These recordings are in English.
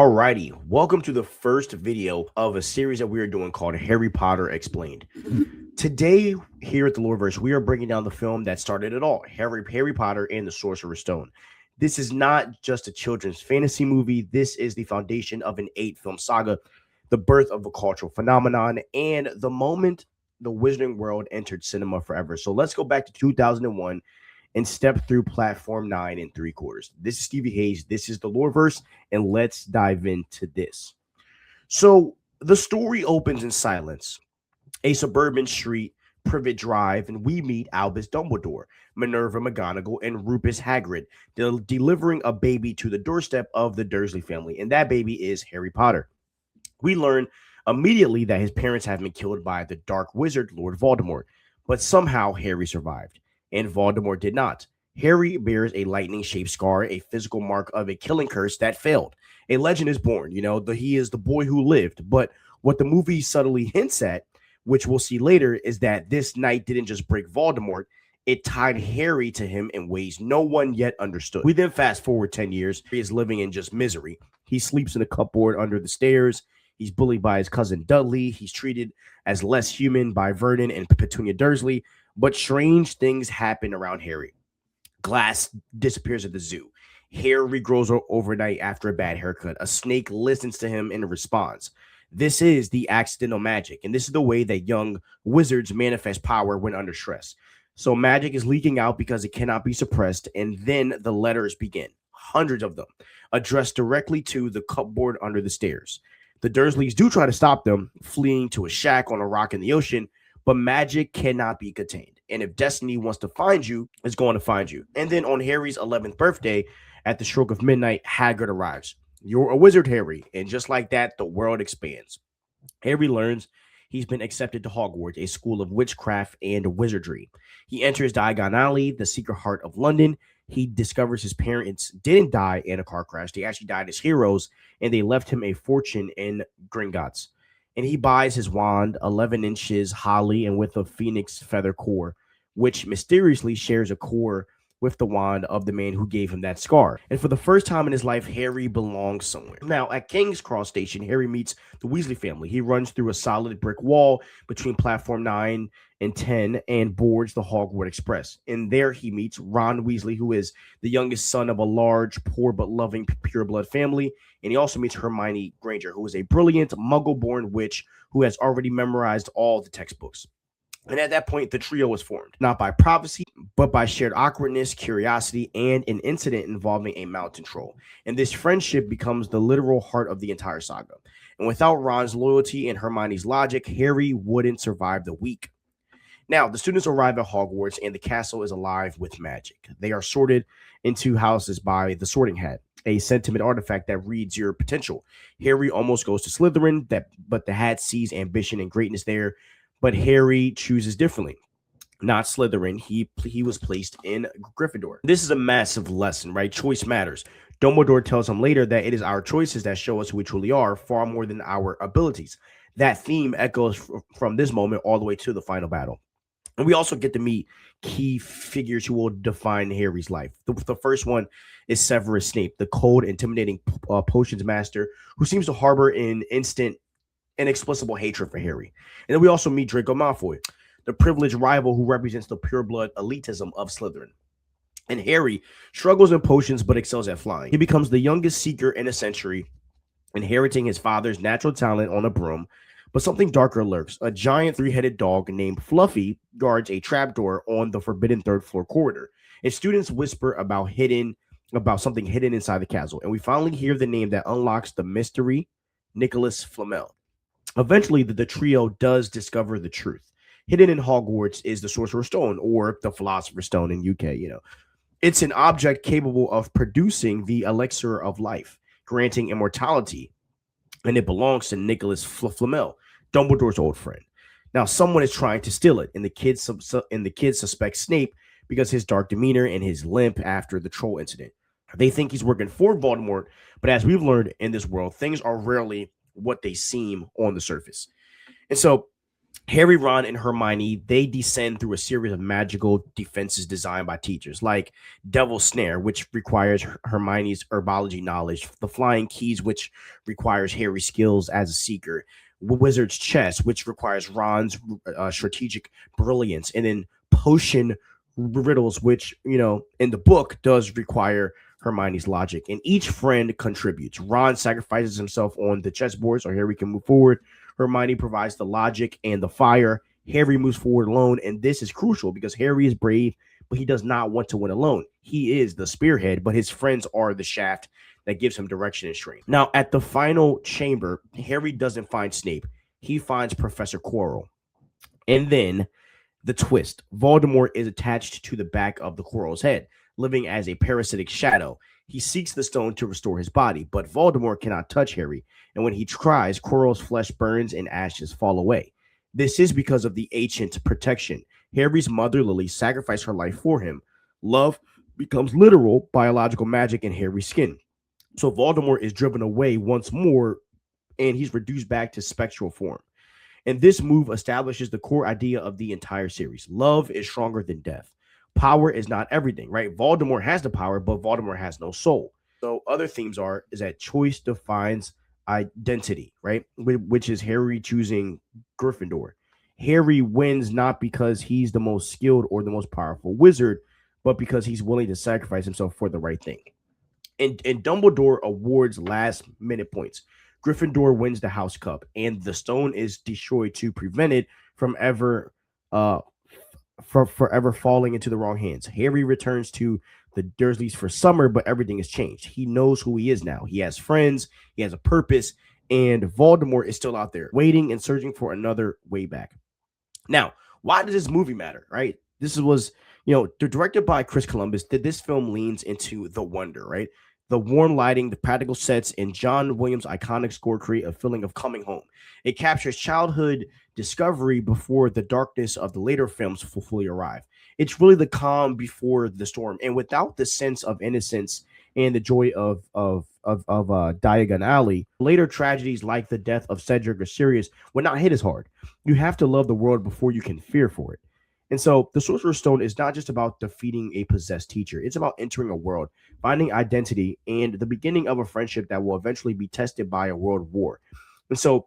Alrighty, welcome to the first video of a series that we are doing called Harry Potter Explained. Today, here at the Loreverse, we are breaking down the film that started it all, Harry Potter and the Sorcerer's Stone. This is not just a children's fantasy movie. This is the foundation of an 8-film saga, the birth of a cultural phenomenon, and the moment the wizarding world entered cinema forever. So let's go back to 2001 and step through platform 9 3/4. This is Stevie Hayes. This is the Loreverse, and let's dive into this. So the story opens in silence, a suburban street, Privet Drive, and we meet Albus Dumbledore, Minerva McGonagall, and Rupus Hagrid, delivering a baby to the doorstep of the Dursley family, and that baby is Harry Potter. We learn immediately that his parents have been killed by the Dark Wizard, Lord Voldemort, but somehow Harry survived, and Voldemort did not. Harry bears a lightning-shaped scar, a physical mark of a killing curse that failed. A legend is born, he is the boy who lived, but what the movie subtly hints at, which we'll see later, is that this night didn't just break Voldemort, it tied Harry to him in ways no one yet understood. We then fast forward 10 years. He is living in just misery. He sleeps in a cupboard under the stairs. He's bullied by his cousin Dudley. He's treated as less human by Vernon and Petunia Dursley. But strange things happen around Harry. Glass disappears at the zoo. Hair regrows overnight after a bad haircut. A snake listens to him and responds. This is the accidental magic, and this is the way that young wizards manifest power when under stress. So magic is leaking out because it cannot be suppressed, and then the letters begin, hundreds of them, addressed directly to the cupboard under the stairs. The Dursleys do try to stop them, fleeing to a shack on a rock in the ocean, but magic cannot be contained. And if destiny wants to find you, it's going to find you. And then on Harry's 11th birthday, at the stroke of midnight, Hagrid arrives. You're a wizard, Harry. And just like that, the world expands. Harry learns he's been accepted to Hogwarts, a school of witchcraft and wizardry. He enters Diagon Alley, the secret heart of London. He discovers his parents didn't die in a car crash. They actually died as heroes, and they left him a fortune in Gringotts. And he buys his wand, 11 inches holly and with a phoenix feather core, which mysteriously shares a core with the wand of the man who gave him that scar. And for the first time in his life, Harry belongs somewhere. Now, at King's Cross Station, Harry meets the Weasley family. He runs through a solid brick wall between platform 9 and 10 and boards the Hogwarts Express. And there he meets Ron Weasley, who is the youngest son of a large, poor but loving pureblood family. And he also meets Hermione Granger, who is a brilliant, muggle-born witch who has already memorized all the textbooks. And at that point, the trio was formed, not by prophecy, but by shared awkwardness, curiosity, and an incident involving a mountain troll. And this friendship becomes the literal heart of the entire saga. And without Ron's loyalty and Hermione's logic, Harry wouldn't survive the week. Now, the students arrive at Hogwarts, and the castle is alive with magic. They are sorted into houses by the Sorting Hat, a sentiment artifact that reads your potential. Harry almost goes to Slytherin, but the hat sees ambition and greatness there. But Harry chooses differently. Not Slytherin. He was placed in Gryffindor. This is a massive lesson, right? Choice matters. Dumbledore tells him later that it is our choices that show us who we truly are, far more than our abilities. That theme echoes from this moment all the way to the final battle. And we also get to meet key figures who will define Harry's life. The first one is Severus Snape, the cold, intimidating potions master who seems to harbor an instant inexplicable hatred for Harry. And then we also meet Draco Malfoy, the privileged rival who represents the pureblood elitism of Slytherin. And Harry struggles in potions but excels at flying. He becomes the youngest seeker in a century, inheriting his father's natural talent on a broom. But something darker lurks. A giant 3-headed dog named Fluffy guards a trapdoor on the forbidden third-floor corridor. And students whisper about something hidden inside the castle. And we finally hear the name that unlocks the mystery, Nicholas Flamel. Eventually, the trio does discover the truth. Hidden in Hogwarts is the Sorcerer's Stone, or the Philosopher's Stone in UK. It's an object capable of producing the elixir of life, granting immortality, and it belongs to Nicholas Flamel, Dumbledore's old friend. Now, someone is trying to steal it, and the kids suspect Snape because his dark demeanor and his limp after the troll incident. They think he's working for Voldemort, but as we've learned in this world, things are rarely what they seem on the surface. And so Harry, Ron, and Hermione, they descend through a series of magical defenses designed by teachers, like Devil's Snare, which requires Hermione's herbology knowledge, the Flying Keys, which requires Harry's skills as a seeker, Wizard's Chess, which requires Ron's strategic brilliance, and then Potion Riddles, which, in the book does require Hermione's logic. And each friend contributes. Ron sacrifices himself on the chessboard so Harry can move forward. Hermione provides the logic and the fire. Harry moves forward alone, and this is crucial because Harry is brave, but he does not want to win alone. He is the spearhead, but his friends are the shaft that gives him direction and strength. Now, at the final chamber, Harry doesn't find Snape. He finds Professor Quirrell. And then the twist. Voldemort is attached to the back of the Quirrell's head, living as a parasitic shadow. He seeks the stone to restore his body, but Voldemort cannot touch Harry, and when he tries, Quirrell's flesh burns and ashes fall away. This is because of the ancient protection. Harry's mother, Lily, sacrificed her life for him. Love becomes literal biological magic in Harry's skin. So Voldemort is driven away once more, and he's reduced back to spectral form. And this move establishes the core idea of the entire series. Love is stronger than death. Power is not everything, right? Voldemort has the power, but Voldemort has no soul. So other themes is that choice defines identity, right? Which is Harry choosing Gryffindor. Harry wins not because he's the most skilled or the most powerful wizard, but because he's willing to sacrifice himself for the right thing. And Dumbledore awards last minute points. Gryffindor wins the House Cup, and the stone is destroyed to prevent it from forever falling into the wrong hands. Harry returns to the Dursleys for summer, but everything has changed. He knows who he is now. He has friends, he has a purpose, and Voldemort is still out there waiting and searching for another way back. Now, why does this movie matter, right? This was, directed by Chris Columbus. This film leans into the wonder, right? The warm lighting, the practical sets, and John Williams' iconic score create a feeling of coming home. It captures childhood discovery before the darkness of the later films fully arrive. It's really the calm before the storm, and without the sense of innocence and the joy of Diagon Alley, later tragedies like the death of Cedric or Sirius would not hit as hard. You have to love the world before you can fear for it. And so the Sorcerer's Stone is not just about defeating a possessed teacher. It's about entering a world, finding identity, and the beginning of a friendship that will eventually be tested by a world war. And so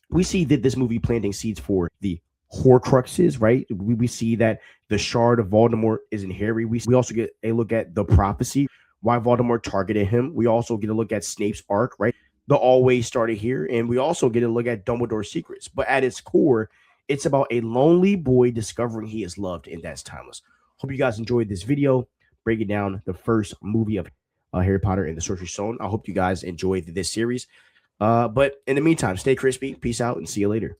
we see that this movie planting seeds for the Horcruxes, right? We see that the shard of Voldemort is in Harry. We also get a look at the prophecy, why Voldemort targeted him. We also get a look at Snape's arc, right? The always started here. And we also get a look at Dumbledore's secrets. But at its core, it's about a lonely boy discovering he is loved, and that's timeless. Hope you guys enjoyed this video breaking down the first movie of Harry Potter and the Sorcerer's Stone. I hope you guys enjoyed this series. But in the meantime, stay crispy. Peace out and see you later.